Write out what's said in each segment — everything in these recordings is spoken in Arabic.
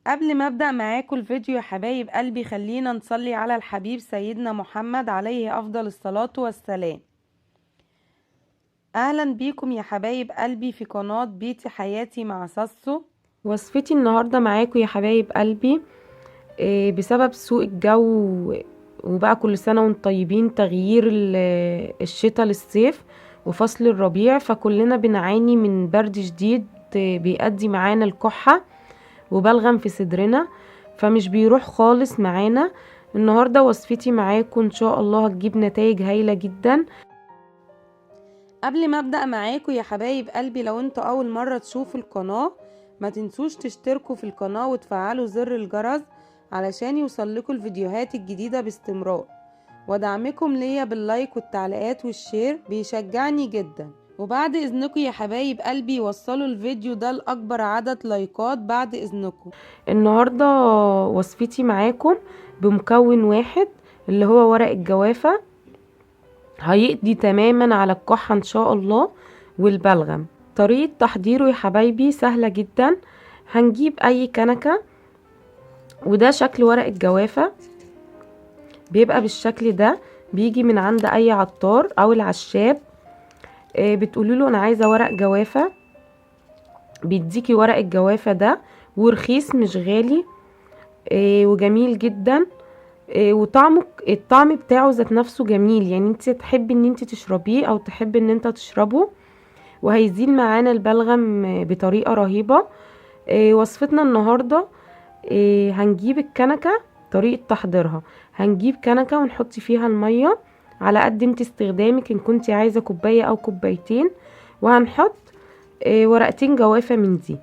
قبل ما ابدأ معاكم الفيديو يا حبايب قلبي، خلينا نصلي على الحبيب سيدنا محمد عليه افضل الصلاة والسلام. اهلا بيكم يا حبايب قلبي في قناة بيتي حياتي مع ساسو. وصفتي النهاردة معاكم يا حبايب قلبي بسبب سوء الجو، وبقى كل سنة وانتم طيبين، تغيير الشتاء للصيف وفصل الربيع، فكلنا بنعاني من برد شديد بيؤدي معانا الكحة وبلغم في صدرنا، فمش بيروح خالص معانا. النهاردة وصفتي معاكم ان شاء الله هتجيب نتائج هايلة جدا. قبل ما ابدأ معاكم يا حبايب قلبي، لو انتوا اول مرة تشوفوا القناة ما تنسوش تشتركوا في القناة وتفعلوا زر الجرس علشان يوصلكوا الفيديوهات الجديدة باستمرار، ودعمكم ليا باللايك والتعليقات والشير بيشجعني جدا. وبعد اذنكم يا حبايب قلبي وصلوا الفيديو ده لاكبر عدد لايكات بعد اذنكم. النهاردة وصفتي معاكم بمكون واحد اللي هو ورق الجوافة، هيقضي تماما على الكحة ان شاء الله والبلغم. طريقة تحضيره يا حبايبي سهلة جدا. هنجيب اي كنكة، وده شكل ورق الجوافة، بيبقى بالشكل ده، بيجي من عند اي عطار او العشاب. بتقولوا له انا عايزة ورق جوافة، بيديكي ورق الجوافة ده، ورخيص مش غالي وجميل جدا. وطعمه، الطعم بتاعه ذات نفسه جميل، يعني انت تحبي ان انت تشربيه او تحبي ان انت تشربه، وهيزيل معانا البلغم بطريقة رهيبة. وصفتنا النهاردة هنجيب الكنكة. طريقة تحضيرها: هنجيب كنكة ونحط فيها المية على قد انت استخدامك، ان كنت عايزة كوباية او كوبايتين، وهنحط ورقتين جوافة من دي،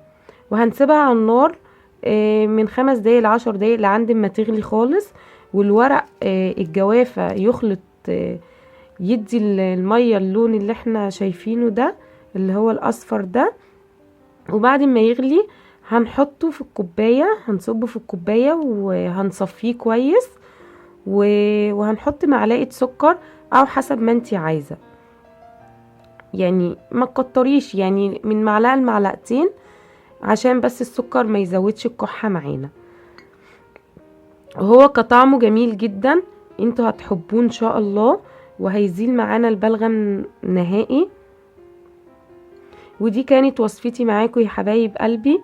وهنسيبها على النار من 5 دقايق ل10 دقايق لعند ما تغلي خالص، والورق الجوافة يخلط، يدي المية اللون اللي احنا شايفينه ده اللي هو الاصفر ده. وبعد ما يغلي هنحطه في الكوباية، هنصبه في الكوباية وهنصفيه كويس، وهنحط معلقة سكر او حسب ما انتي عايزة، يعني ما تكتريش، يعني من معلقة لمعلقتين عشان بس السكر ما يزودش الكحة معانا. وهو كطعمه جميل جدا، انتوا هتحبوه ان شاء الله، وهيزيل معانا البلغم نهائي. ودي كانت وصفتي معاكم يا حبايب قلبي.